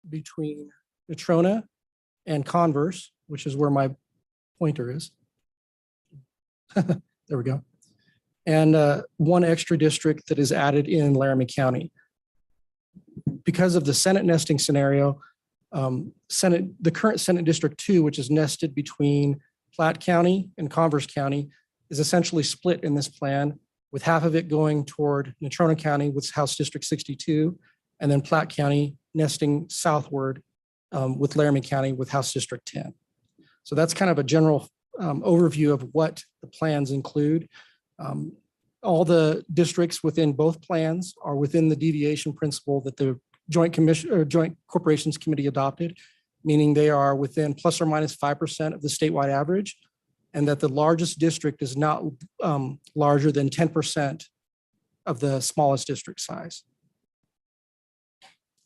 between Natrona and Converse, which is where my pointer is. There we go. And one extra district that is added in Laramie County. Because of the Senate nesting scenario, the current Senate District 2, which is nested between Platte County and Converse County, is essentially split in this plan, with half of it going toward Natrona County with House District 62, and then Platte County nesting southward with Laramie County with House District 10. So that's kind of a general overview of what the plans include. All the districts within both plans are within the deviation principle that the Joint Corporations Committee adopted, meaning they are within plus or minus 5% of the statewide average, and that the largest district is not larger than 10% of the smallest district size.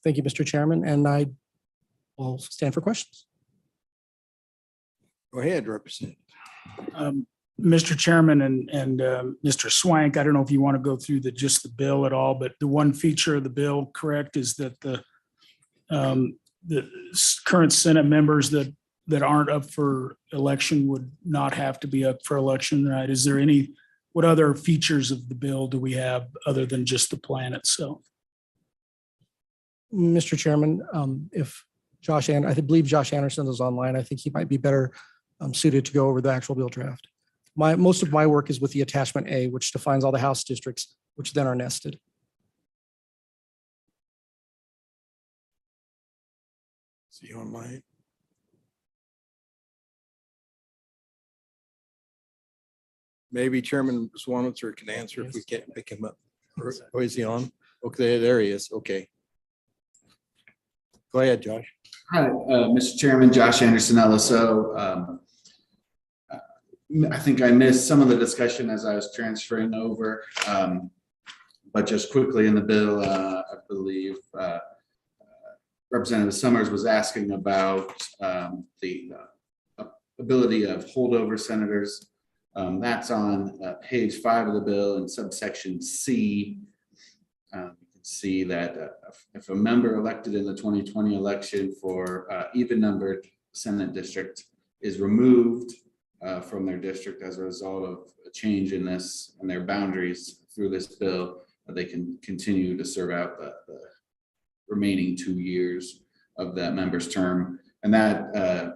Thank you, Mr. Chairman, and I will stand for questions. Go ahead, Representative. Mr. Chairman and Mr. Swank, I don't know if you want to go through just the bill at all, but the one feature of the bill, correct, is that the current Senate members that aren't up for election would not have to be up for election, right? Is there what other features of the bill do we have other than just the plan itself? Mr. Chairman, if I believe Josh Anderson is online, I think he might be better suited to go over the actual bill draft. Most of my work is with the attachment A, which defines all the House districts, which then are nested. Is he online? Maybe Chairman Swanitzer can answer if we can't pick him up. Or is he on? Okay, there he is. Okay. Go ahead, Josh. Hi, Mr. Chairman, Josh Anderson, Ellis. So I think I missed some of the discussion as I was transferring over, but just quickly in the bill, I believe Representative Summers was asking about the ability of holdover senators. That's on page 5 of the bill in subsection C. You can see that if a member elected in the 2020 election for even numbered Senate district is removed from their district as a result of a change in this and their boundaries through this bill, they can continue to serve out the remaining 2 years of that member's term. And that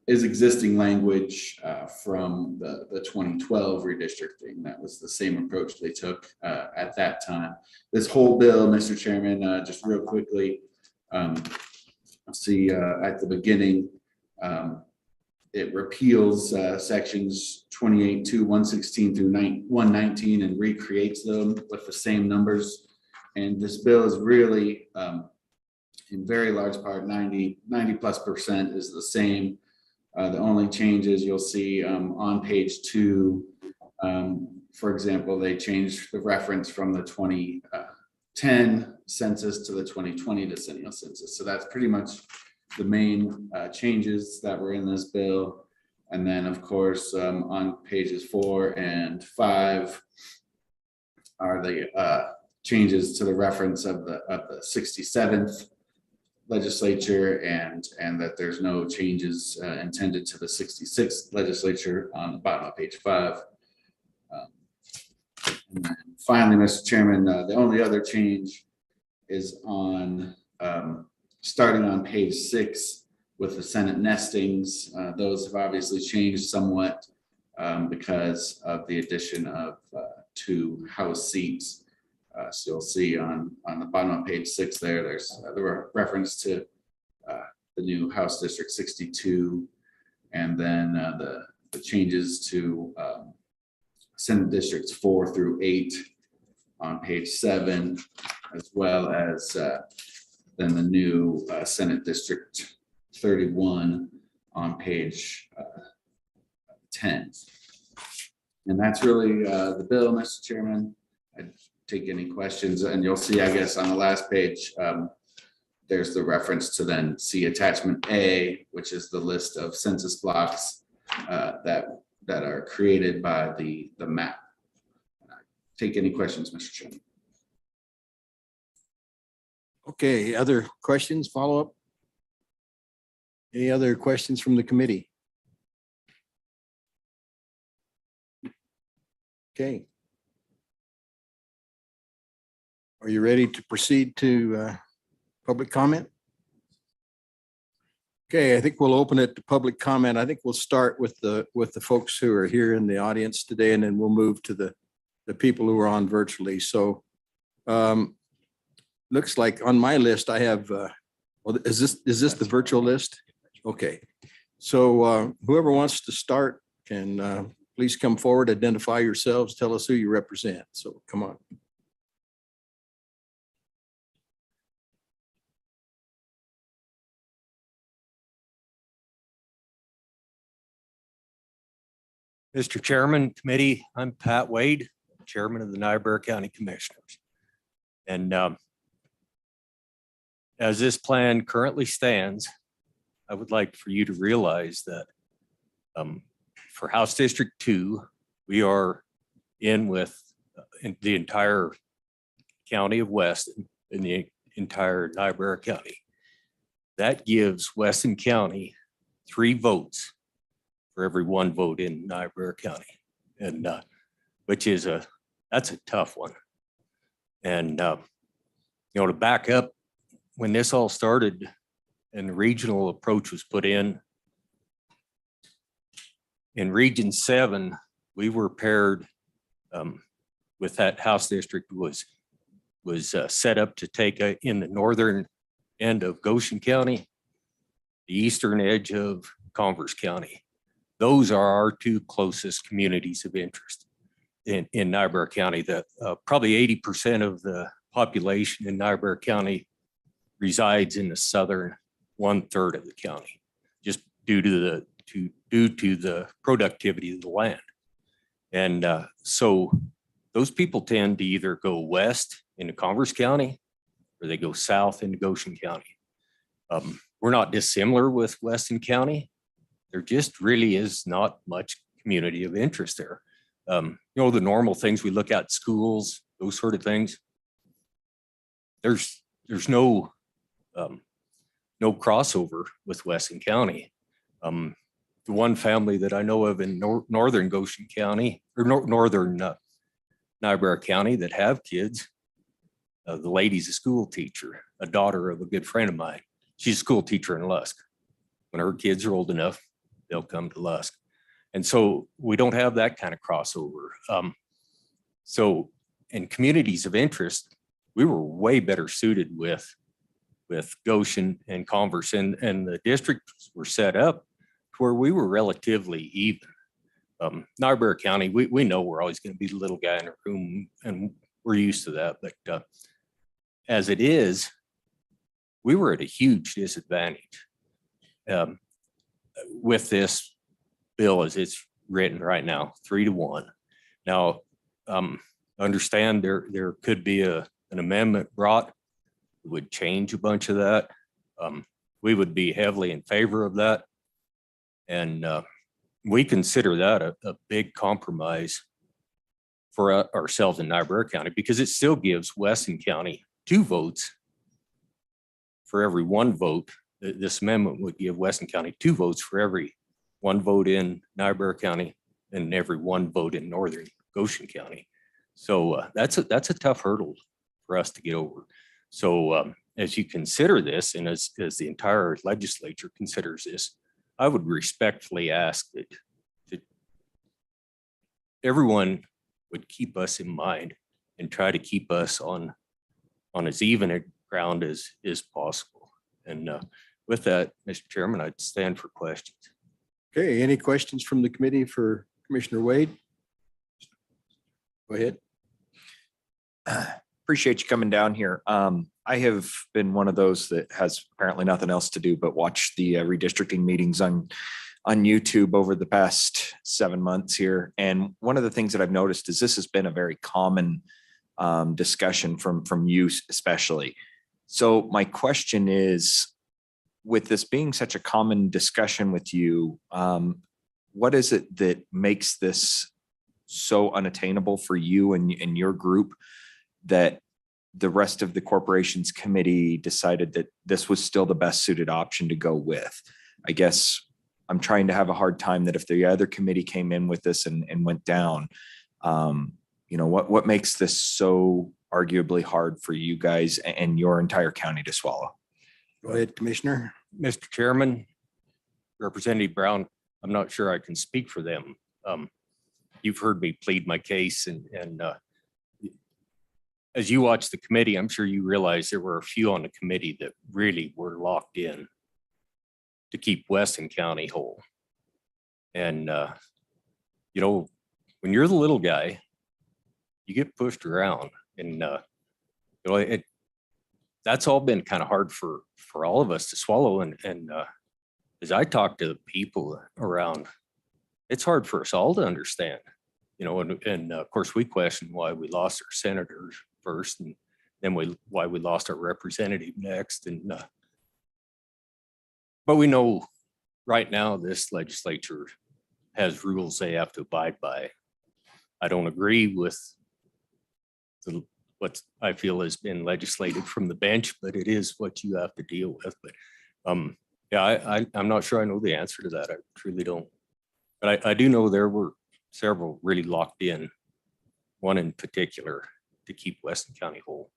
is existing language from the 2012 redistricting. That was the same approach they took at that time. This whole bill, Mr. Chairman, just real quickly, see at the beginning, it repeals sections 28 116 through 119 and recreates them with the same numbers. And this bill is really, in very large part, 90+% is the same. The only changes you'll see on page 2, for example, they changed the reference from the 2010 census to the 2020 decennial census. So that's pretty much the main changes that were in this bill. And then, of course, on pages 4 and 5 are the changes to the reference of the 67th legislature and that there's no changes intended to the 66th legislature on the bottom of page 5. And then finally, Mr. Chairman, the only other change is on starting on page 6 with the Senate nestings. Those have obviously changed somewhat because of the addition of 2 House seats. So you'll see on the bottom of page 6 there's the reference to the new House District 62, and then the changes to Senate Districts 4 through 8 on page 7, as well as then the new Senate District 31 on page 10. And that's really the bill, Mr. Chairman. I'd take any questions, and you'll see, I guess, on the last page, there's the reference to then see attachment A, which is the list of census blocks that are created by the map. Take any questions, Mr. Chairman. Okay, other questions, follow up? Any other questions from the committee? Okay. Are you ready to proceed to public comment? Okay, I think we'll open it to public comment. I think we'll start with the folks who are here in the audience today, and then we'll move to the people who are on virtually. So looks like on my list, I have, well, is this the virtual list? Okay. So whoever wants to start can please come forward, identify yourselves, tell us who you represent. So come on. Mr. Chairman, committee, I'm Pat Wade, Chairman of the Niobrara County Commissioners. And as this plan currently stands, I would like for you to realize that for House District 2, we are in with the entire county of Weston and the entire Niobrara County. That gives Weston County 3 votes for every 1 vote in Niobrara County. And which is that's a tough one. And to back up, when this all started and the regional approach was put in Region 7, we were paired with that House district was set up to take in the northern end of Goshen County, the eastern edge of Converse County. Those are our 2 closest communities of interest in Niobrara County. That probably 80% of the population in Niobrara County resides in the southern 1/3 of the county, just due to the productivity of the land. And so those people tend to either go west into Converse County or they go south into Goshen County. We're not dissimilar with Weston County. There just really is not much community of interest there. The normal things we look at, schools, those sort of things. There's no crossover with Weston County. The one family that I know of in northern Goshen County or northern Niobrara County that have kids, the lady's a school teacher, a daughter of a good friend of mine. She's a school teacher in Lusk. When her kids are old enough, they'll come to Lusk. And so we don't have that kind of crossover. So in communities of interest, we were way better suited with Goshen and Converse, and the districts were set up where we were relatively even. Niobrara County, we know we're always going to be the little guy in a room, and we're used to that. But as it is, we were at a huge disadvantage with this bill as it's written right now, 3-1. Now, understand there could be an amendment brought that would change a bunch of that. We would be heavily in favor of that. And we consider that a big compromise for ourselves in Niobrara County, because it still gives Weston County 2 votes for every 1 vote. This amendment would give Weston County 2 votes for every 1 vote in Niobrara County and every 1 vote in northern Goshen County. So that's a tough hurdle for us to get over. So as you consider this, and as the entire legislature considers this, I would respectfully ask that everyone would keep us in mind and try to keep us on as even a ground as possible. And with that, Mr. Chairman, I'd stand for questions. Okay, any questions from the committee for Commissioner Wade? Go ahead. Appreciate you coming down here. I have been one of those that has apparently nothing else to do but watch the redistricting meetings on YouTube over the past 7 months here. And one of the things that I've noticed is this has been a very common discussion from you especially. So my question is, with this being such a common discussion with you, what is it that makes this so unattainable for you and your group that the rest of the corporation's committee decided that this was still the best suited option to go with? I guess I'm trying to have a hard time that if the other committee came in with this and went down, what makes this so arguably hard for you guys and your entire county to swallow? Go ahead, Commissioner. Mr. Chairman, Representative Brown, I'm not sure I can speak for them. You've heard me plead my case and as you watch the committee, I'm sure you realize there were a few on the committee that really were locked in to keep Weston County whole. And, when you're the little guy, you get pushed around and, that's all been kind of hard for all of us to swallow. And as I talk to the people around, it's hard for us all to understand, and of course we question why we lost our senators first and then why we lost our representative next. And but we know right now this legislature has rules they have to abide by. I don't agree with what I feel has been legislated from the bench, but it is what you have to deal with. But I'm not sure I know the answer to that. I truly don't. But I do know there were several really locked in, one in particular to keep Weston County whole.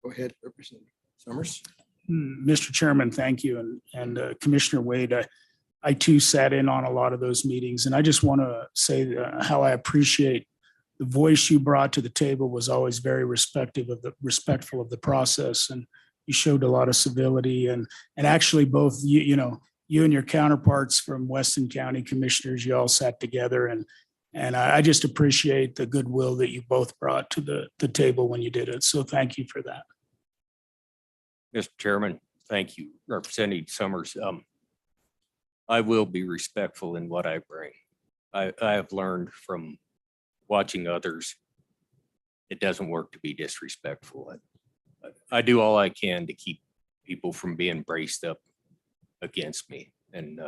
Go ahead, Representative Summers. Mr. Chairman, thank you. And Commissioner Wade, I too sat in on a lot of those meetings, and I just want to say how I appreciate the voice you brought to the table was always very respectful of the process, and you showed a lot of civility and actually both you and your counterparts from Weston County commissioners, you all sat together and I just appreciate the goodwill that you both brought to the table when you did it. So thank you for that. Mr. Chairman, thank you. Representative Summers, I will be respectful in what I bring. I have learned from watching others, it doesn't work to be disrespectful. I do all I can to keep people from being braced up against me. And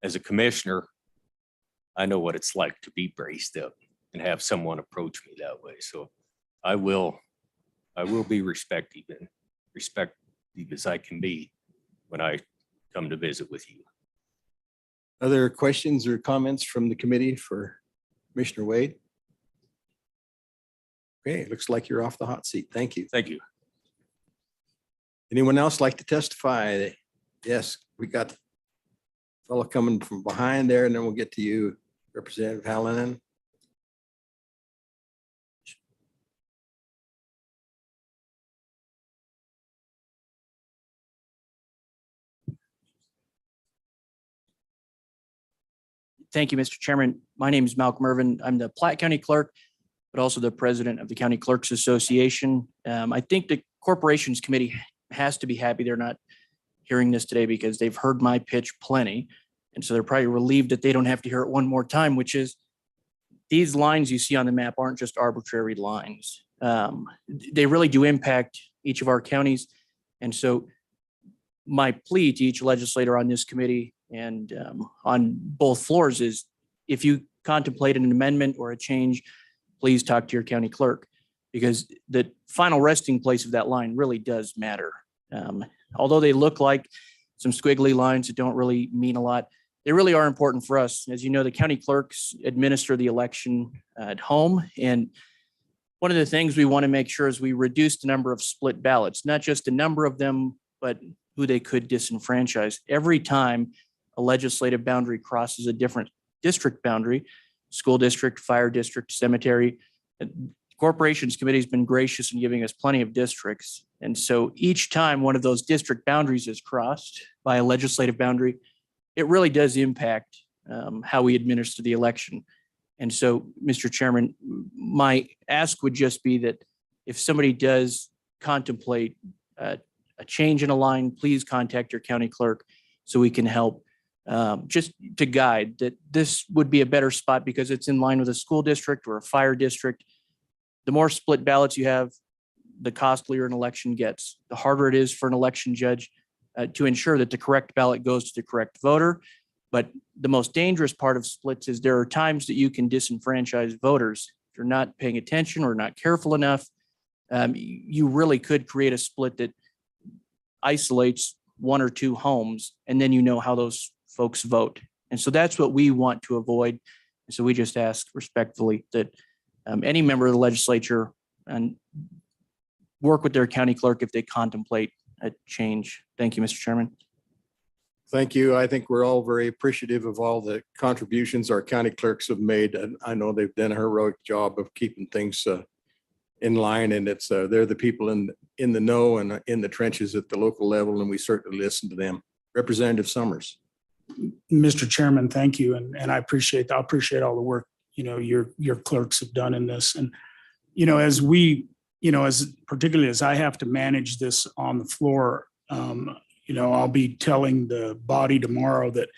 as a commissioner, I know what it's like to be braced up and have someone approach me that way. So I will be respectful as I can be when I come to visit with you. Other questions or comments from the committee for Commissioner Wade? Okay, it looks like you're off the hot seat. Thank you. Thank you. Anyone else like to testify? Yes, we got a fellow coming from behind there, and then we'll get to you, Representative Hallinan. Thank you, Mr. Chairman. My name is Malcolm Irvin. I'm the Platte County Clerk, but also the president of the County Clerks Association. I think the Corporations Committee has to be happy they're not hearing this today because they've heard my pitch plenty. And so they're probably relieved that they don't have to hear it one more time, which is these lines you see on the map aren't just arbitrary lines. They really do impact each of our counties. And so my plea to each legislator on this committee and on both floors is if you contemplate an amendment or a change, please talk to your county clerk because the final resting place of that line really does matter. Although they look like some squiggly lines that don't really mean a lot, they really are important for us. As you know, the county clerks administer the election at home. And one of the things we want to make sure is we reduce the number of split ballots, not just the number of them, but who they could disenfranchise. Every time a legislative boundary crosses a different district boundary, school district, fire district, cemetery, Corporations Committee has been gracious in giving us plenty of districts. And so each time one of those district boundaries is crossed by a legislative boundary, it really does impact how we administer the election. And so, Mr. Chairman, my ask would just be that if somebody does contemplate a change in a line, please contact your county clerk so we can help just to guide that this would be a better spot because it's in line with a school district or a fire district. The more split ballots you have, the costlier an election gets. The harder it is for an election judge to ensure that the correct ballot goes to the correct voter. But the most dangerous part of splits is there are times that you can disenfranchise voters. If you're not paying attention or not careful enough, you really could create a split that isolates one or two homes, and then you know how those folks vote. And so that's what we want to avoid. And so we just ask respectfully that any member of the legislature and work with their county clerk if they contemplate a change. Thank you, Mr. Chairman. Thank you. I think we're all very appreciative of all the contributions our county clerks have made. And I know they've done a heroic job of keeping things in line, and it's they're the people in the know and in the trenches at the local level, and we certainly listen to them. Representative Summers. Mr. Chairman, thank you. And I appreciate all the work, your clerks have done in this. And, as we, as particularly as I have to manage this on the floor, I'll be telling the body tomorrow that,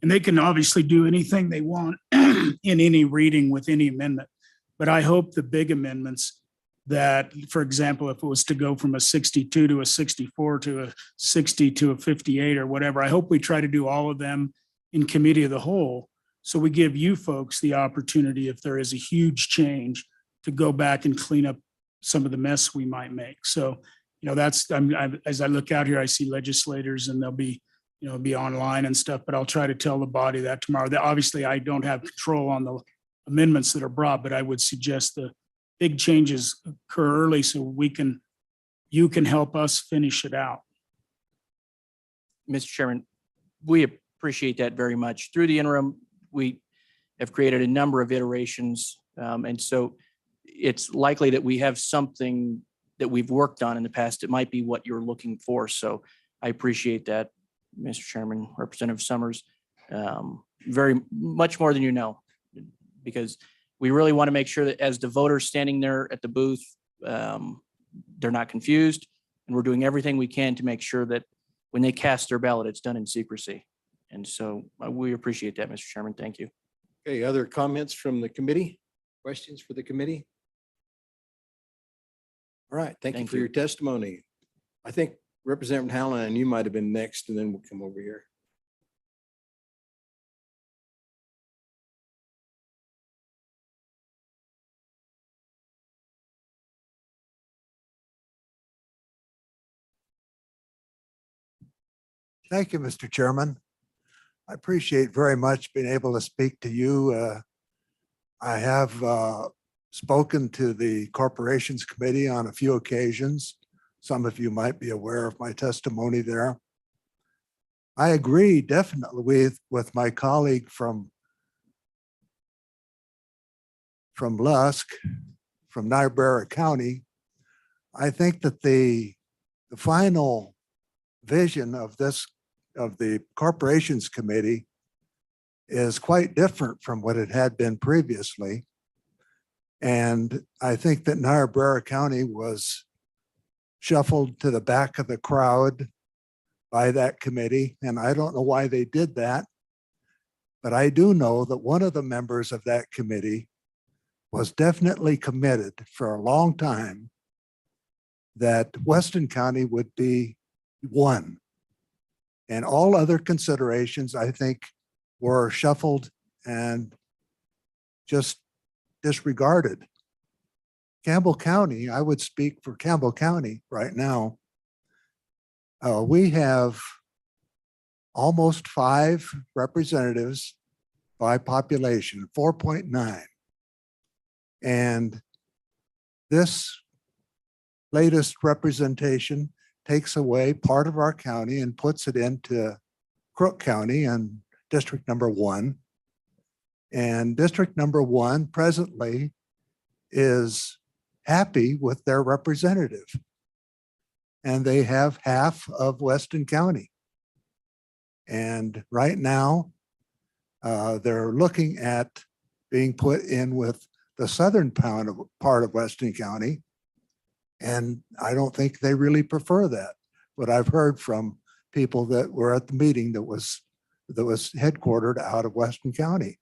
and they can obviously do anything they want in any reading with any amendment. But I hope the big amendments that, for example, if it was to go from a 62 to a 64 to a 60 to a 58 or whatever, I hope we try to do all of them in committee of the whole. So we give you folks the opportunity, if there is a huge change, to go back and clean up some of the mess we might make. So, that's, as I look out here, I see legislators and they'll be, be online and stuff, but I'll try to tell the body that tomorrow. That obviously I don't have control on the amendments that are brought, but I would suggest the big changes occur early so you can help us finish it out. Mr. Chairman, we appreciate that very much. Through the interim, we have created a number of iterations. And so it's likely that we have something that we've worked on in the past. It might be what you're looking for. So I appreciate that, Mr. Chairman, Representative Summers, very much more than you know, because we really want to make sure that as the voters standing there at the booth, they're not confused. And we're doing everything we can to make sure that when they cast their ballot, it's done in secrecy. And so we appreciate that, Mr. Chairman. Thank you. Okay, other comments from the committee? Questions for the committee? All right, thank you Thank for you. your testimony. I think Representative Halloran, you might have been next, and then we'll come over here. Thank you, Mr. Chairman. I appreciate very much being able to speak to you. I have spoken to the Corporations Committee on a few occasions. Some of you might be aware of my testimony there. I agree definitely with my colleague from Lusk, from Niobrara County. I think that the final vision of the Corporations Committee is quite different from what it had been previously. And I think that Niobrara County was shuffled to the back of the crowd by that committee. And I don't know why they did that, but I do know that one of the members of that committee was definitely committed for a long time that Weston County would be one. And all other considerations, I think, were shuffled and just disregarded. Campbell County, I would speak for Campbell County right now. We have almost 5 representatives by population, 4.9. And this latest representation takes away part of our county and puts it into Crook County and District Number 1. And District Number 1 presently is happy with their representative. And they have half of Weston County. And right now, they're looking at being put in with the southern part of Weston County. And I don't think they really prefer that. But I've heard from people that were at the meeting that was headquartered out of Weston County.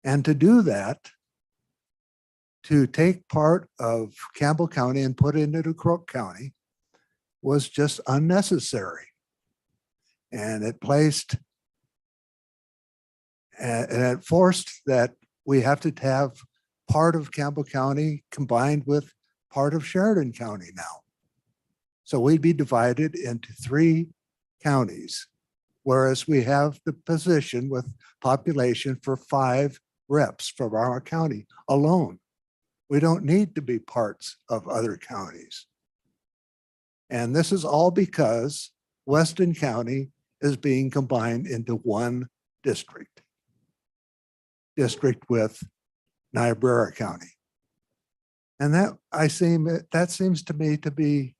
And to do that, to take part of Campbell County and put it into Crook County was just unnecessary. And it placed, and it forced that we have to have part of Campbell County combined with part of Sheridan County now. So we'd be divided into 3 counties. Whereas we have the position with population for 5 reps from our county alone. We don't need to be parts of other counties. And this is all because Weston County is being combined into one district with Niobrara County. And that seems to me to be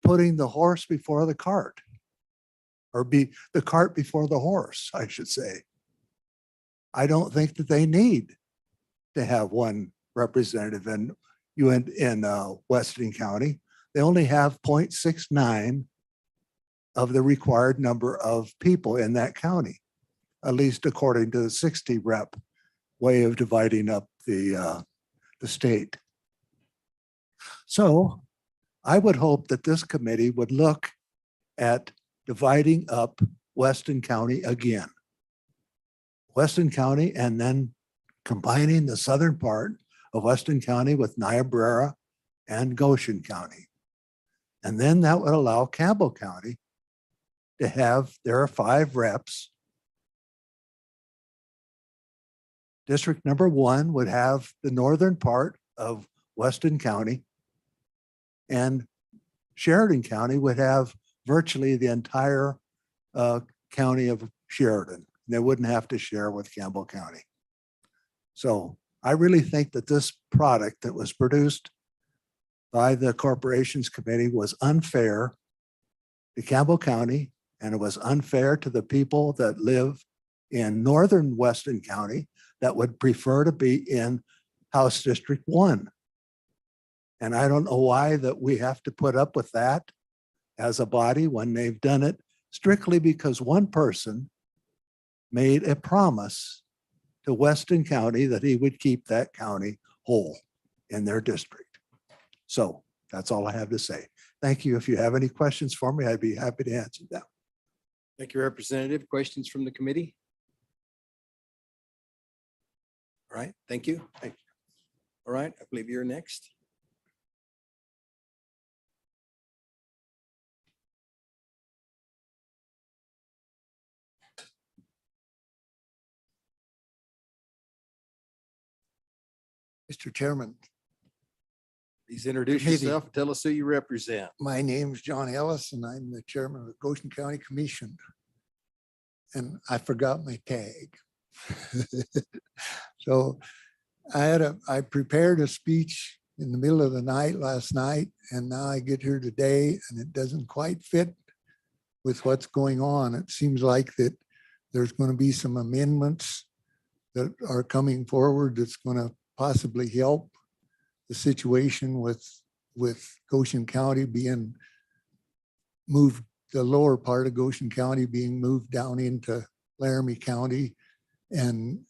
putting the horse before the cart, or be the cart before the horse, I should say. I don't think that they need to have one representative in Weston County. They only have 0.69 of the required number of people in that county, at least according to the 60 rep way of dividing up the state. So I would hope that this committee would look at dividing up Weston County again. Weston County, and then combining the southern part of Weston County with Niobrara and Goshen County. And then that would allow Campbell County to have their 5 reps. District number 1 would have the northern part of Weston County, and Sheridan County would have virtually the entire county of Sheridan. They wouldn't have to share with Campbell County. So I really think that this product that was produced by the Corporations Committee was unfair to Campbell County, and it was unfair to the people that live in northern Weston County that would prefer to be in House District 1. And I don't know why that we have to put up with that as a body when they've done it strictly because one person made a promise to Weston County that he would keep that county whole in their district. So that's all I have to say. Thank you. If you have any questions for me, I'd be happy to answer them. Thank you, Representative. Questions from the committee? All right, thank you. Thank you. All right, I believe you're next. Mr. Chairman, Please introduce Committee. yourself. Tell us who you represent. my name's John Ellis and I'm the chairman of the Goshen County Commission. And I forgot my tag. So I prepared a speech in the middle of the night last night, and now I get here today and it doesn't quite fit with what's going on. It seems like that there's going to be some amendments that are coming forward that's going to possibly help the situation with Goshen County being moved, the lower part of Goshen County being moved down into Laramie County. And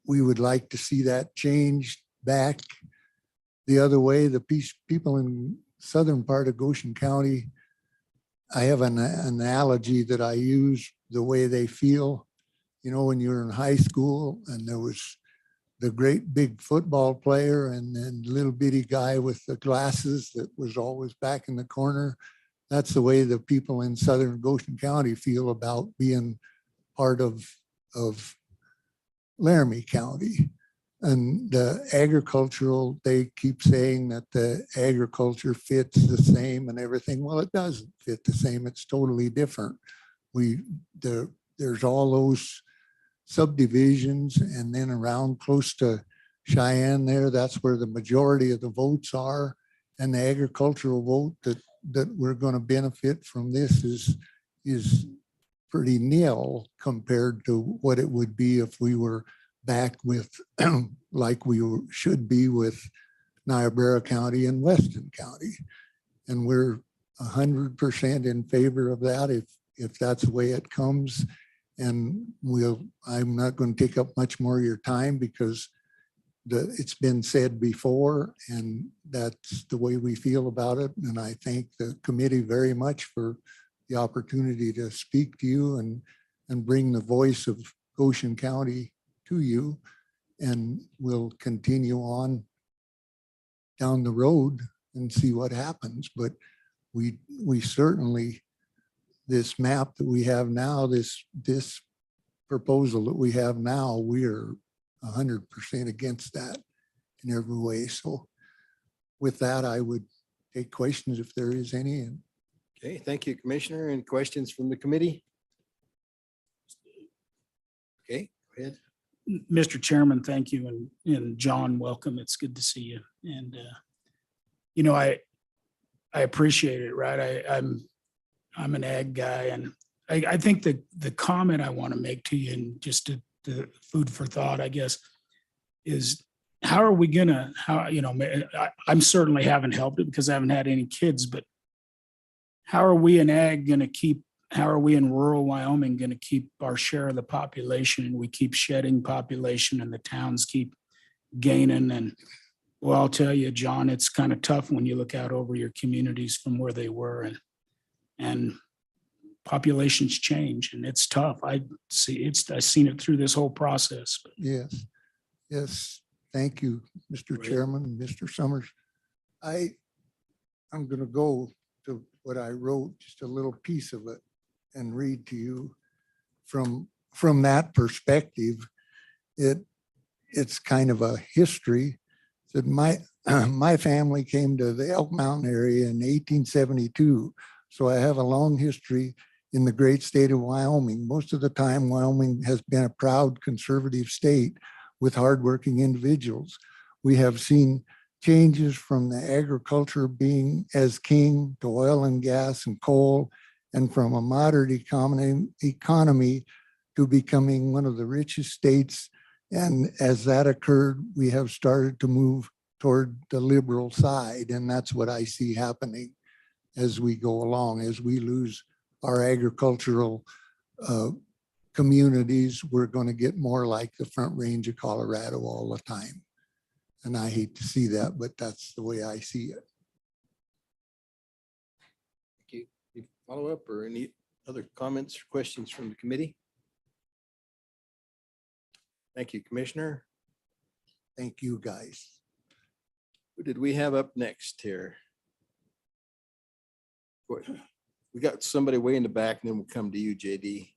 we would like to see that changed back the other way. The people in southern part of Goshen County, I have an analogy that I use the way they feel. You know, when you're in high school and there was the great big football player and then little bitty guy with the glasses that was always back in the corner. That's the way the people in southern Goshen County feel about being part of Laramie County. And the agricultural, they keep saying that the agriculture fits the same and everything. Well, it doesn't fit the same. It's totally different. There's all those subdivisions, and then around close to Cheyenne there, that's where the majority of the votes are. And the agricultural vote that we're going to benefit from this is pretty nil compared to what it would be if we were back with like we should be with Niobrara County and Weston County. And we're 100% in favor of that if that's the way it comes. And I'm not going to take up much more of your time because it's been said before, and that's the way we feel about it. And I thank the committee very much for the opportunity to speak to you and bring the voice of Goshen County to you. And we'll continue on down the road and see what happens. But we certainly, this map that we have now, this proposal that we have now, we are 100% against that in every way. So with that, I would take questions if there is any. And Okay, thank you, Commissioner. Any questions from the committee? Okay, go ahead. Mr. Chairman, thank you. And John, welcome. It's good to see you. And, I appreciate it, right? I'm an ag guy, and I think that the comment I want to make to you, and just the food for thought, I guess, is how are we gonna, I'm certainly haven't helped it because I haven't had any kids, but how are we in ag gonna keep, how are we in rural Wyoming gonna keep our share of the population, and we keep shedding population and the towns keep gaining? And well, I'll tell you, John, it's kind of tough when you look out over your communities from where they were, and populations change, and it's tough. I've seen it through this whole process. yes. Thank you, Mr. Chairman and Mr. Summers. I'm going to go to what I wrote, just a little piece of it, and read to you from that perspective. It's kind of a history that my family came to the Elk Mountain area in 1872. So I have a long history in the great state of Wyoming. Most of the time, Wyoming has been a proud conservative state with hardworking individuals. We have seen changes from the agriculture being as king to oil and gas and coal, and from a moderate economy to becoming one of the richest states. And as that occurred, we have started to move toward the liberal side. And that's what I see happening as we go along. As we lose our agricultural communities, we're going to get more like the Front Range of Colorado all the time. And I hate to see that, but that's the way I see it. Thank you. Any follow up or any other comments or questions from the committee? Thank you, Commissioner. Thank you, guys. Who did we have up next here? We got somebody way in the back, and then we'll come to you, JD.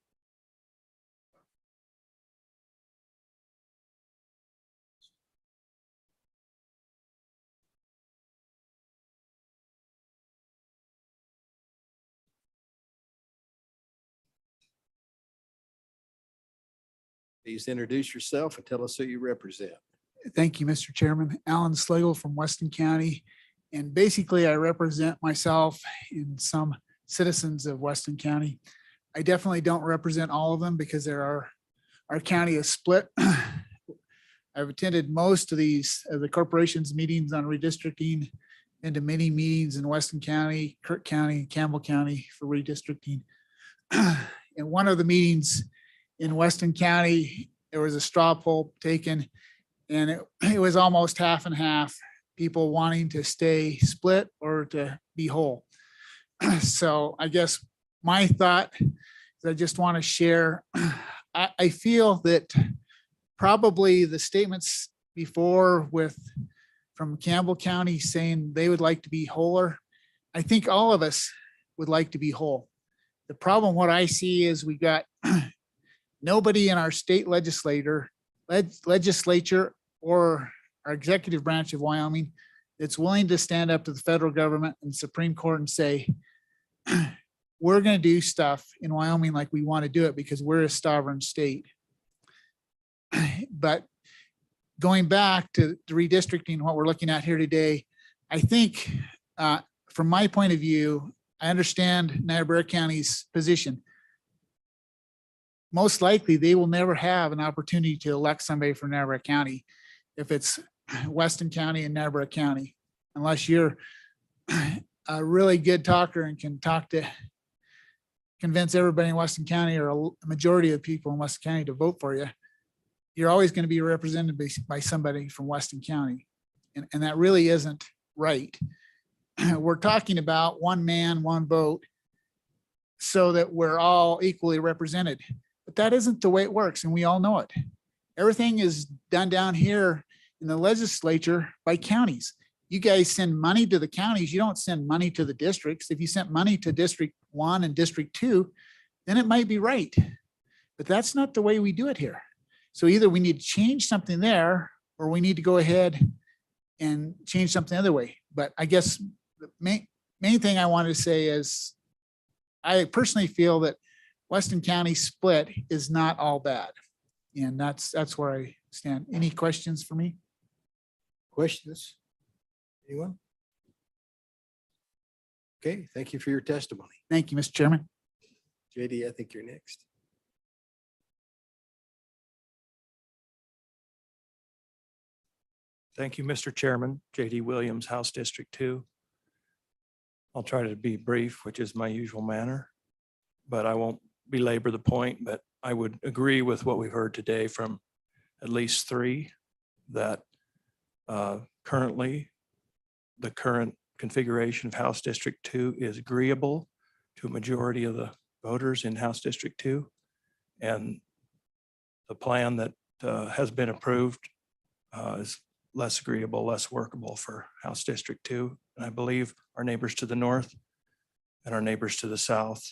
Please introduce yourself and tell us who you represent. Thank you, Mr. Chairman. Alan Slagel from Weston County. And basically, I represent myself and some citizens of Weston County. I definitely don't represent all of them because our county is split. I've attended most of the corporation's meetings on redistricting, into many meetings in Weston County, Kirk County, Campbell County for redistricting. In one of the meetings in Weston County, there was a straw poll taken, and it was almost half and half, people wanting to stay split or to be whole. So I guess my thought is I just want to share, I feel that probably the statements before from Campbell County saying they would like to be wholer, I think all of us would like to be whole. The problem, what I see is we got nobody in our state legislature or our executive branch of Wyoming that's willing to stand up to the federal government and Supreme Court and say, we're going to do stuff in Wyoming like we want to do it because we're a sovereign state. But going back to the redistricting, what we're looking at here today, I think from my point of view, I understand Niobrara County's position. Most likely, they will never have an opportunity to elect somebody from Niobrara County if it's Weston County and Niobrara County, unless you're a really good talker and can convince everybody in Weston County or a majority of people in Weston County to vote for you. You're always going to be represented by somebody from Weston County. And that really isn't right. We're talking about one man, one vote so that we're all equally represented. But that isn't the way it works, and we all know it. Everything is done down here in the legislature by counties. you guys send money to the counties. You don't send money to the districts. If you sent money to District 1 and District 2, then it might be right. But that's not the way we do it here. So either we need to change something there, or we need to go ahead and change something the other way. But I guess the main thing I wanted to say is I personally feel that Weston County split is not all bad. And that's where I stand. Any questions for me? Questions? Anyone? Okay, thank you for your testimony. Thank you, Mr. Chairman. JD, I think you're next. Thank you, Mr. Chairman. JD Williams, House District 2. I'll try to be brief, which is my usual manner, but I won't belabor the point. But I would agree with what we've heard today from at least three, that currently the current configuration of House District 2 is agreeable to a majority of the voters in House District 2. And the plan that has been approved is less agreeable, less workable for House District 2. And I believe our neighbors to the north and our neighbors to the south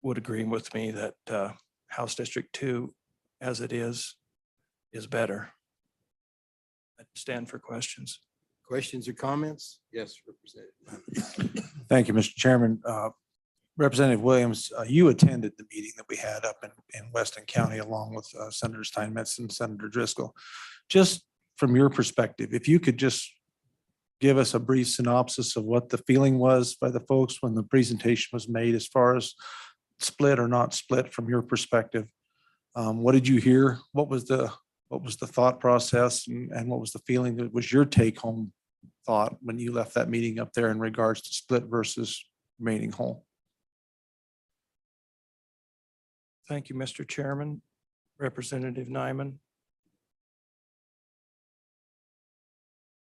would agree with me that House District 2, as it is better. I stand for questions. Questions or comments? Yes, Representative. Thank you, Mr. Chairman. Representative Williams, you attended the meeting that we had up in Weston County along with Senator Steinmetz and Senator Driscoll. Just from your perspective, if you could just give us a brief synopsis of what the feeling was by the folks when the presentation was made as far as split or not split from your perspective. What did you hear? What was the thought process and what was the feeling that was your take home thought when you left that meeting up there in regards to split versus remaining whole? Thank you, Mr. Chairman. Representative Nyman.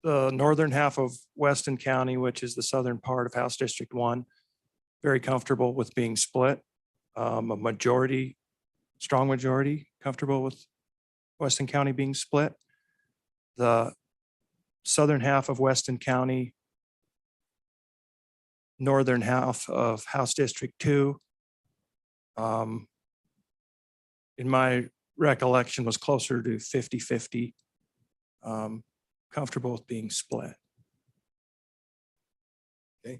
The northern half of Weston County, which is the southern part of House District 1, very comfortable with being split. A majority, strong majority, comfortable with Weston County being split. The southern half of Weston County, northern half of House District 2, in my recollection was closer to 50-50, comfortable with being split. Okay.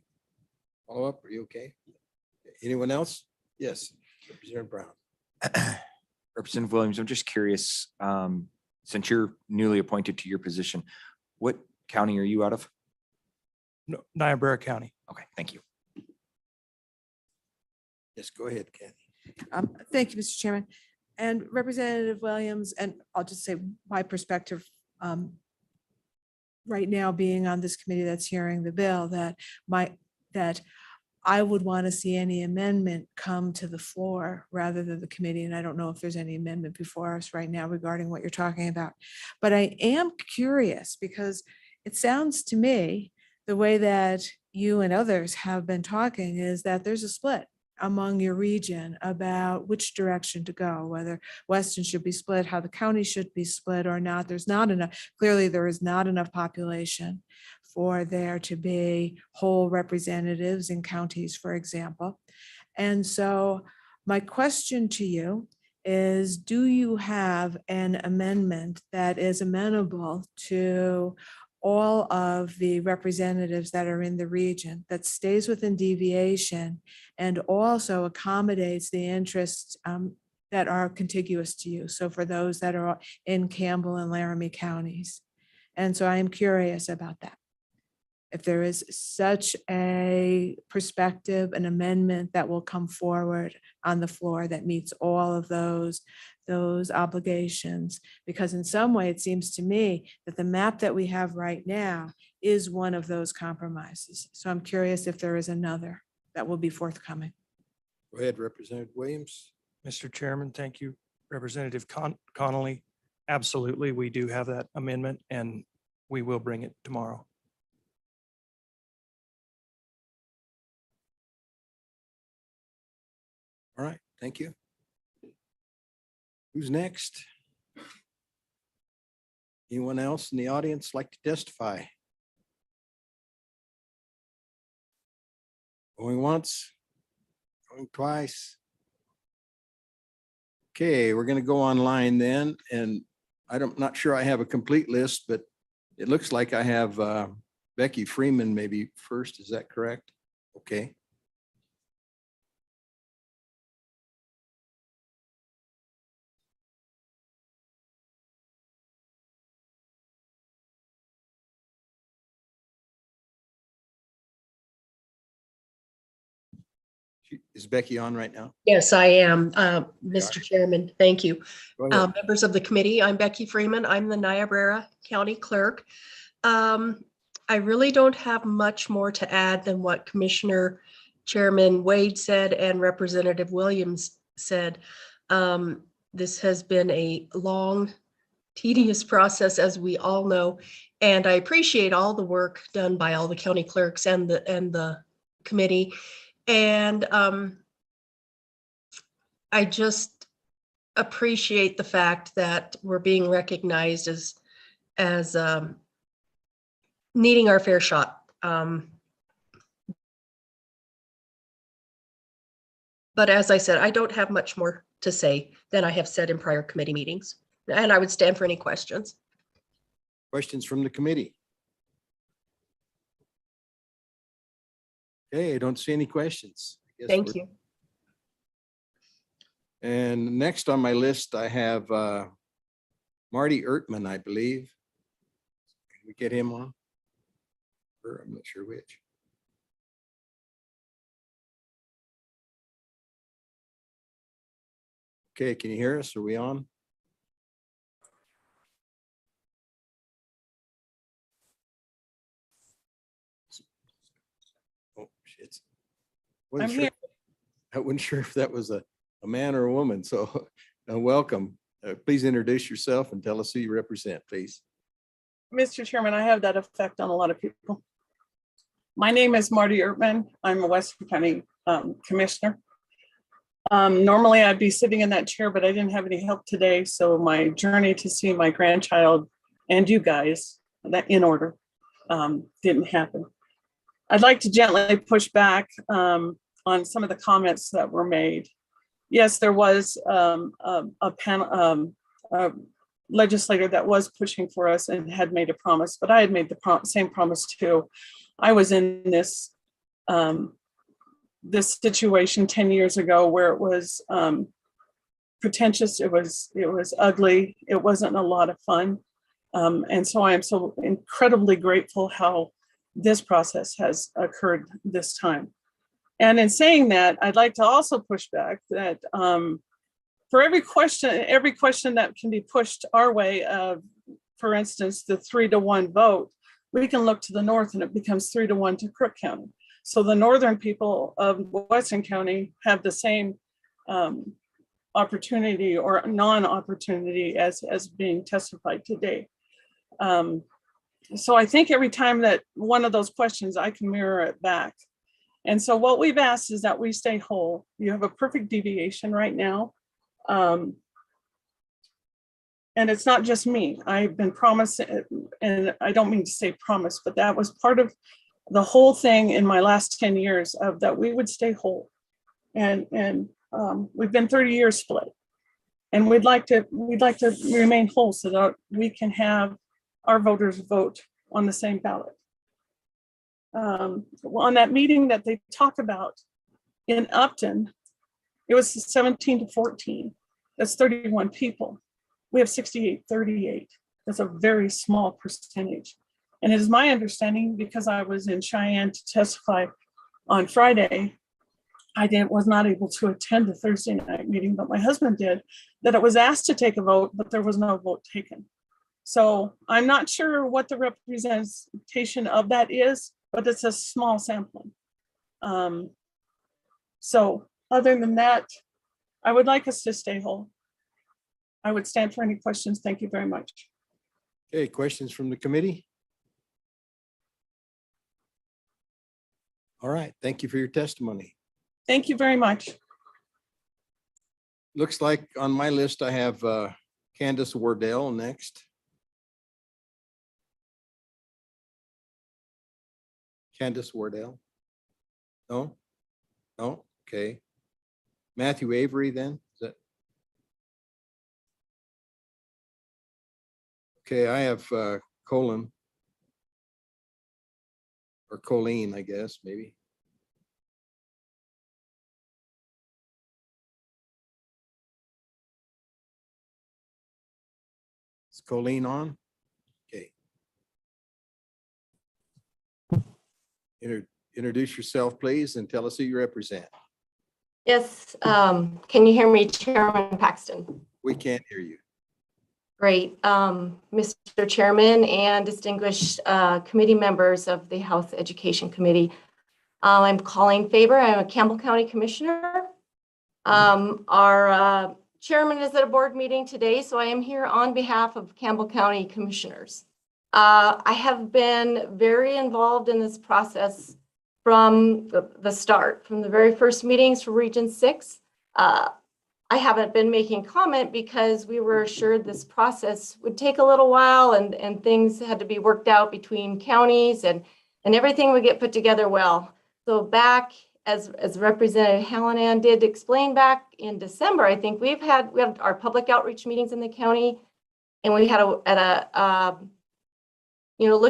Follow up, are you okay? Anyone else? Yes, Representative Brown. Representative Williams, I'm just curious, since you're newly appointed to your position, what county are you out of? No, Niobrara County. Okay, thank you. Yes, go ahead, Kathy. Thank you, Mr. Chairman. And Representative Williams, and I'll just say my perspective right now being on this committee that's hearing the bill, that I would want to see any amendment come to the floor rather than the committee. And I don't know if there's any amendment before us right now regarding what you're talking about. But I am curious because it sounds to me the way that you and others have been talking is that there's a split among your region about which direction to go, whether Weston should be split, how the county should be split or not. There's not enough, clearly there is not enough population for there to be whole representatives in counties, for example. And so my question to you is, do you have an amendment that is amenable to all of the representatives that are in the region, that stays within deviation and also accommodates the interests that are contiguous to you? So for those that are in Campbell and Laramie counties. And so I am curious about that. If there is such a perspective, an amendment that will come forward on the floor that meets all of those obligations, because in some way it seems to me that the map that we have right now is one of those compromises. So I'm curious if there is another that will be forthcoming. Go ahead, Representative Williams. Mr. Chairman, thank you. Representative Connolly, absolutely, we do have that amendment and we will bring it tomorrow. All right, thank you. Who's next? Anyone else in the audience like to testify? Going once, going twice. Okay, we're going to go online then, and not sure I have a complete list, but it looks like I have Becky Freeman maybe first. Is that correct? Okay. Is Becky on right now? Yes, I am, Mr. Chairman. Thank you. Go ahead. Members of the committee, I'm Becky Freeman. I'm the Niobrara County Clerk. I really don't have much more to add than what Commissioner Chairman Wade said and Representative Williams said. This has been a long, tedious process, as we all know, and I appreciate all the work done by all the county clerks and the committee. And I just appreciate the fact that we're being recognized as needing our fair shot. But as I said, I don't have much more to say than I have said in prior committee meetings, and I would stand for any questions. Questions from the committee? Okay, I don't see any questions. I guess Thank we're- you. And next on my list, I have Marty Ertman, I believe. Can we get him on? Or I'm not sure which. Okay, can you hear us? Are we on? Oh, shit. I'm here. I wasn't sure if that was a man or a woman, so welcome. Please introduce yourself and tell us who you represent, please. Mr. Chairman, I have that effect on a lot of people. My name is Marty Ertman. I'm a Western County Commissioner. Normally I'd be sitting in that chair, but I didn't have any help today. So my journey to see my grandchild and you guys, that in order, didn't happen. I'd like to gently push back on some of the comments that were made. Yes, there was a panel, legislator that was pushing for us and had made a promise, but I had made the same promise too. I was in this this situation 10 years ago where it was pretentious, it was ugly, it wasn't a lot of fun. And so I am so incredibly grateful how this process has occurred this time. And in saying that, I'd like to also push back that for every question that can be pushed our way, for instance, the 3-to-1 vote, we can look to the north and it becomes 3-to-1 to Crook County. So the northern people of Western County have the same opportunity or non-opportunity as being testified today. So I think every time that one of those questions, I can mirror it back. And so what we've asked is that we stay whole. You have a perfect deviation right now. And it's not just me. I've been promised, and I don't mean to say promise, but that was part of the whole thing in my last 10 years of that we would stay whole. And we've been 30 years split. And we'd like to remain whole so that we can have our voters vote on the same ballot. On that meeting that they talk about in Upton, it was 17-14. That's 31 people. We have 68-38. That's a very small percentage. And it is my understanding, because I was in Cheyenne to testify on Friday, I was not able to attend the Thursday night meeting, but my husband did, that it was asked to take a vote, but there was no vote taken. So I'm not sure what the representation of that is, but it's a small sampling. So other than that, I would like us to stay whole. I would stand for any questions. Thank you very much. Okay, questions from the committee? All right, thank you for your testimony. Thank you very much. Looks like on my list, I have Candice Wardell next. Candice Wardell? No? No? Okay. Matthew Avery then? Is that? Okay, I have Colin. Or Colleen, I guess, maybe. Is Colleen on? Okay. Introduce yourself, please, and tell us who you represent. Yes, can you hear me, Chairman Paxton? We can't hear you. Great. Mr. Chairman and distinguished committee members of the Health Education Committee. I'm calling Faber. I'm a Campbell County Commissioner. Our chairman is at a board meeting today, so I am here on behalf of Campbell County Commissioners. I have been very involved in this process from the start, from the very first meetings for Region 6. I haven't been making comment because we were assured this process would take a little while and things had to be worked out between counties and everything would get put together well. So back as Representative Hallinan did explain back in December, I think we had our public outreach meetings in the county, and we had looked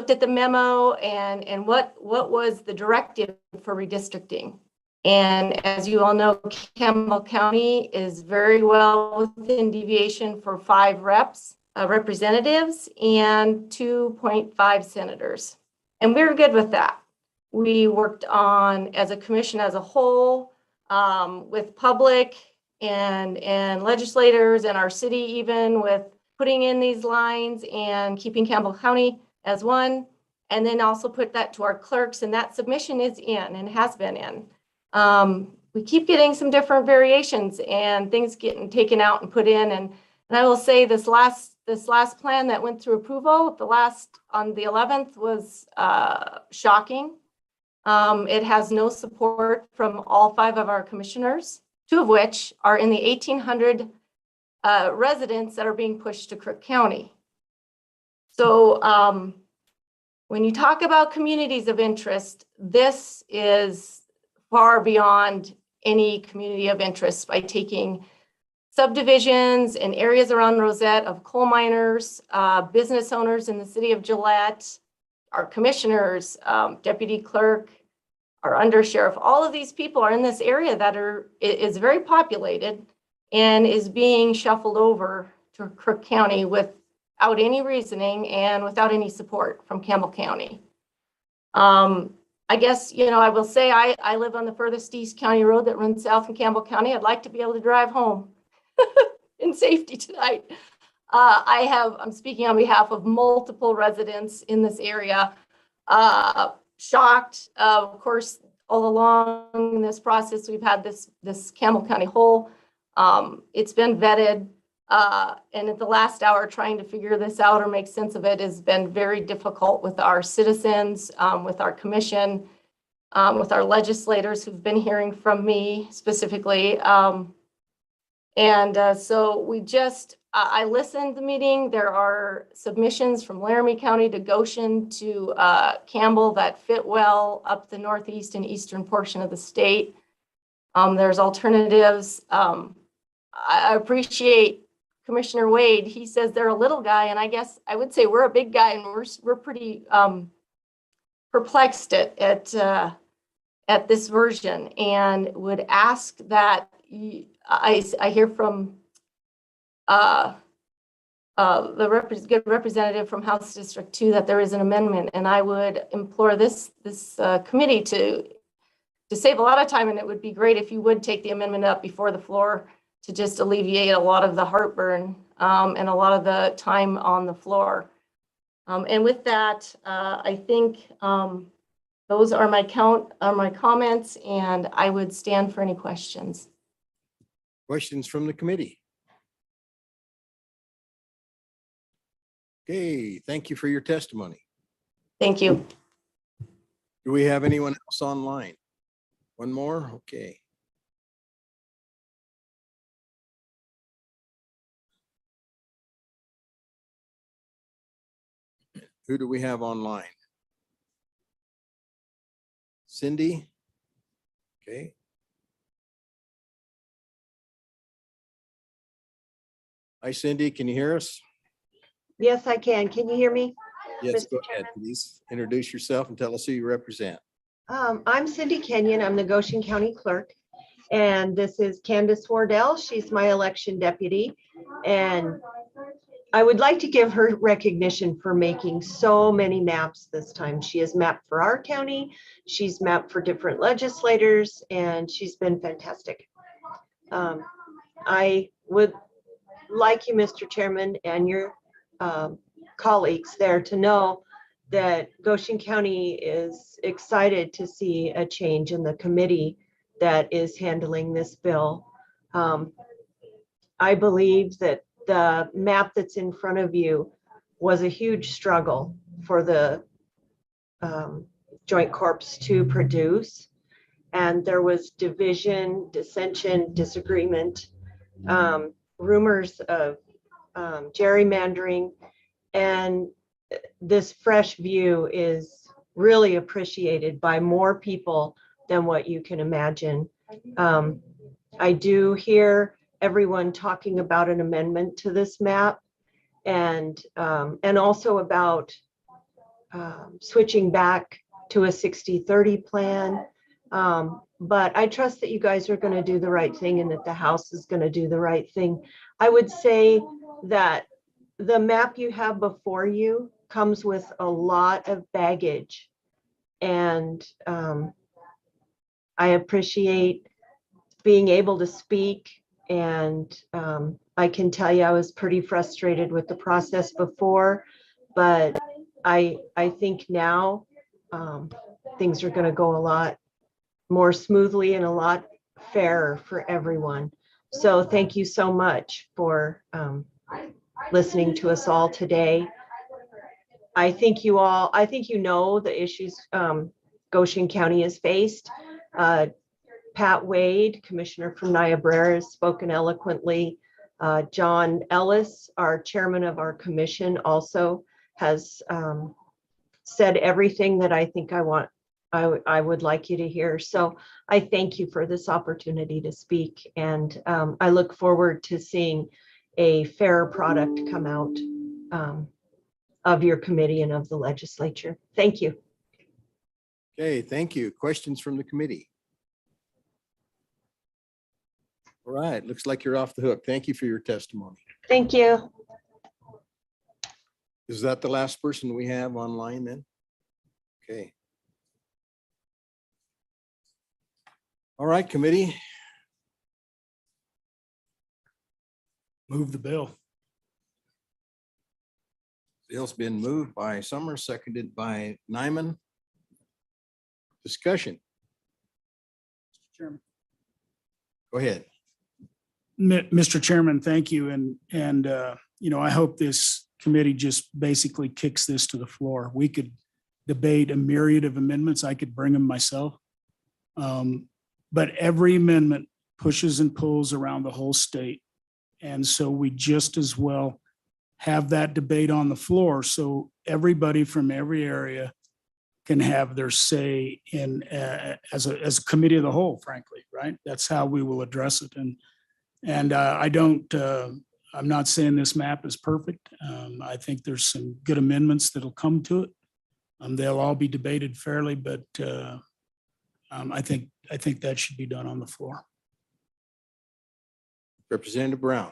at the memo and what was the directive for redistricting. And as you all know, Campbell County is very well within deviation for 5 representatives and 2.5 senators. And we're good with that. We worked on, as a commission as a whole, with public and legislators and our city, even with putting in these lines and keeping Campbell County as one, and then also put that to our clerks, and that submission is in and has been in. We keep getting some different variations and things getting taken out and put in, and I will say this last plan that went through approval, on the 11th, was shocking. It has no support from all 5 of our commissioners, 2 of which are in the 1,800 residents that are being pushed to Crook County. So when you talk about communities of interest, this is far beyond any community of interest by taking subdivisions and areas around Rosette of coal miners, business owners in the city of Gillette, our commissioners, deputy clerk, our undersheriff. All of these people are in this area that is very populated and is being shuffled over to Crook County without any reasoning and without any support from Campbell County. I guess, I will say I live on the furthest east county road that runs south in Campbell County. I'd like to be able to drive home in safety tonight. I'm speaking on behalf of multiple residents in this area. Shocked, of course, all along in this process, we've had this Campbell County hole. It's been vetted. And at the last hour, trying to figure this out or make sense of it has been very difficult with our citizens, with our commission, with our legislators who've been hearing from me specifically. So I listened to the meeting. There are submissions from Laramie County to Goshen to Campbell that fit well up the northeast and eastern portion of the state. There's alternatives. I appreciate Commissioner Wade. He says they're a little guy, and I guess I would say we're a big guy, and we're pretty perplexed at this version, and would ask that I hear from the good representative from House District 2 that there is an amendment, and I would implore this committee to save a lot of time, and it would be great if you would take the amendment up before the floor to just alleviate a lot of the heartburn and a lot of the time on the floor. And with that, I think those are my comments, and I would stand for any questions. Questions from the committee? Okay, thank you for your testimony. Thank you. Do we have anyone else online? One more? Okay. Who do we have online? Cindy? Okay. Hi Cindy, can you hear us? Yes, I can. Can you hear me? Yes, Mr. go ahead, Chairman? please. Introduce yourself and tell us who you represent. I'm Cindy Kenyon. I'm the Goshen County Clerk. And this is Candice Wardell. She's my election deputy. And I would like to give her recognition for making so many maps this time. She has mapped for our county. She's mapped for different legislators, and she's been fantastic. I would like you, Mr. Chairman, and your colleagues there to know that Goshen County is excited to see a change in the committee that is handling this bill. I believe that the map that's in front of you was a huge struggle for the Joint Corps to produce. And there was division, dissension, disagreement, rumors of gerrymandering, and this fresh view is really appreciated by more people than what you can imagine. I do hear everyone talking about an amendment to this map, and also about switching back to a 60-30 plan. But I trust that you guys are going to do the right thing and that the House is going to do the right thing. I would say that the map you have before you comes with a lot of baggage. And I appreciate being able to speak. And I can tell you I was pretty frustrated with the process before, but I think now things are going to go a lot more smoothly and a lot fairer for everyone. So thank you so much for listening to us all today. I think you know the issues Goshen County has faced. Pat Wade, Commissioner from Niobrara, has spoken eloquently. John Ellis, our chairman of our commission, also has said everything that I think I would like you to hear. So I thank you for this opportunity to speak, and I look forward to seeing a fair product come out of your committee and of the legislature. Thank you. Okay, thank you. Questions from the committee? All right, looks like you're off the hook. Thank you for your testimony. Thank you. Is that the last person we have online then? Okay. All right, committee. Move the bill. Bill's been moved by Summer, seconded by Nyman. Discussion. Chairman. Go ahead. Mr. Chairman, thank you. And I hope this committee just basically kicks this to the floor. We could debate a myriad of amendments. I could bring them myself. But every amendment pushes and pulls around the whole state. And so we just as well have that debate on the floor. So everybody from every area can have their say in as a committee of the whole, frankly, right? That's how we will address it. And I'm not saying this map is perfect. I think there's some good amendments that'll come to it. They'll all be debated fairly, but I think that should be done on the floor. Representative Brown.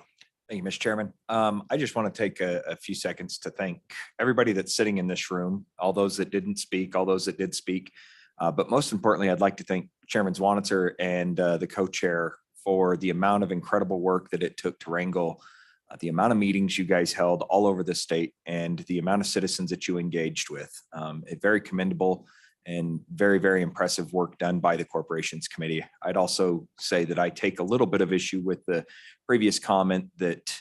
Thank you, Mr. Chairman. I just want to take a few seconds to thank everybody that's sitting in this room, all those that didn't speak, all those that did speak. But most importantly, I'd like to thank Chairman Zwanitzer and the co-chair for the amount of incredible work that it took to wrangle the amount of meetings you guys held all over the state and the amount of citizens that you engaged with. Very commendable and very, very impressive work done by the Corporations Committee. I'd also say that I take a little bit of issue with the previous comment that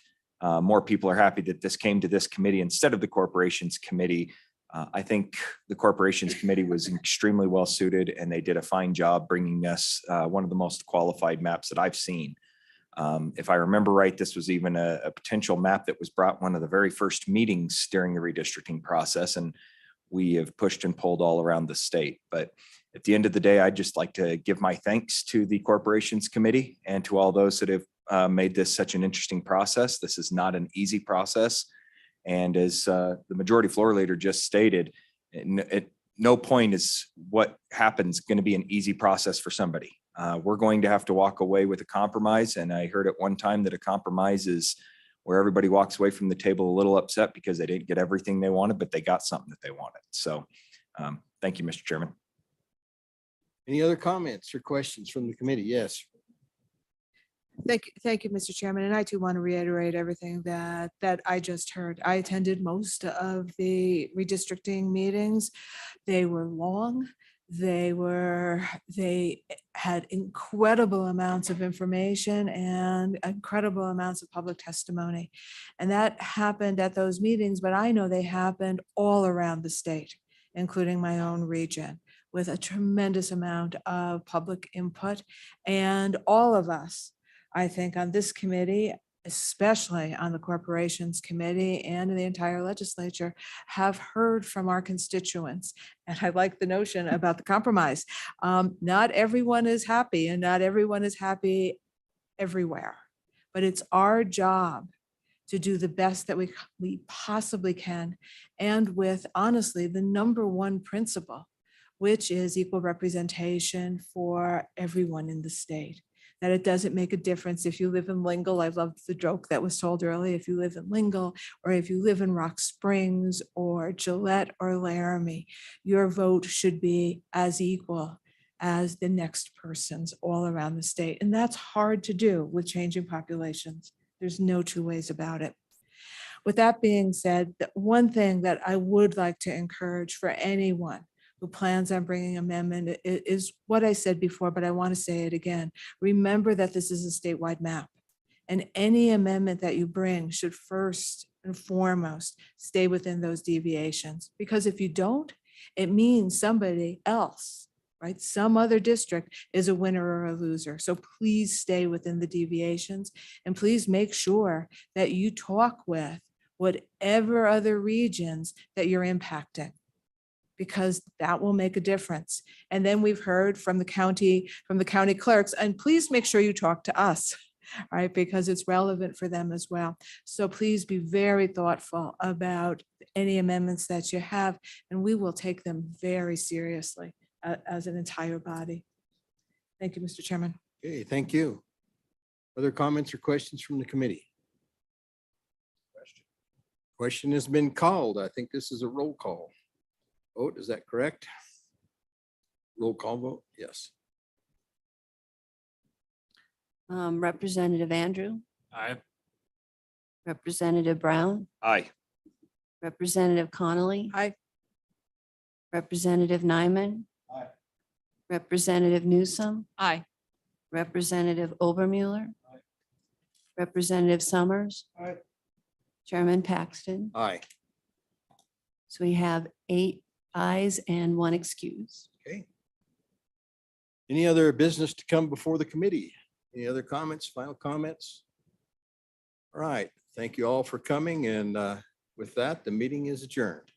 more people are happy that this came to this committee instead of the Corporations Committee. I think the Corporations Committee was extremely well suited and they did a fine job bringing us one of the most qualified maps that I've seen. If I remember right, this was even a potential map that was brought one of the very first meetings during the redistricting process, and we have pushed and pulled all around the state. But At the end of the day, I'd just like to give my thanks to the Corporations Committee and to all those that have made this such an interesting process. This is not an easy process. And as the majority floor leader just stated, at no point is what happens going to be an easy process for somebody. We're going to have to walk away with a compromise. And I heard at one time that a compromise is where everybody walks away from the table a little upset because they didn't get everything they wanted, but they got something that they wanted. So thank you, Mr. Chairman. Any other comments or questions from the committee? Yes. Thank you, Mr. Chairman. And I too want to reiterate everything that I just heard. I attended most of the redistricting meetings. They were long. They had incredible amounts of information and incredible amounts of public testimony. And that happened at those meetings, but I know they happened all around the state, including my own region, with a tremendous amount of public input. And all of us, I think, on this committee, especially on the Corporations Committee and in the entire legislature, have heard from our constituents. And I like the notion about the compromise. Not everyone is happy, and not everyone is happy everywhere, but it's our job to do the best that we possibly can. And with, honestly, the number one principle, which is equal representation for everyone in the state. That it doesn't make a difference if you live in Lingle. I loved the joke that was told earlier. If you live in Lingle, or if you live in Rock Springs or Gillette or Laramie, your vote should be as equal as the next person's all around the state. And that's hard to do with changing populations. There's no two ways about it. With that being said, the one thing that I would like to encourage for anyone who plans on bringing amendment is what I said before, but I want to say it again. Remember that this is a statewide map, and any amendment that you bring should first and foremost stay within those deviations. Because if you don't, it means somebody else, right? Some other district is a winner or a loser. So please stay within the deviations, and please make sure that you talk with whatever other regions that you're impacting, because that will make a difference. And then we've heard from the county clerks, and please make sure you talk to us, right? Because it's relevant for them as well. So please be very thoughtful about any amendments that you have, and we will take them very seriously as an entire body. Thank you, Mr. Chairman. Okay, thank you. Other comments or questions from the committee? Question has been called. I think this is a roll call vote. Is that correct? Roll call vote? Yes. Representative Andrew, Aye. Representative Brown, Aye. Representative Connolly. Aye. Representative Nyman. Aye. Representative Newsom, Aye. Representative Obermuller. Aye. Representative Summers. Aye. Chairman Paxton. Aye. So we have 8 ayes and 1 excuse. Okay. Any other business to come before the committee? Any other comments, final comments? All right. Thank you all for coming. And with that, the meeting is adjourned.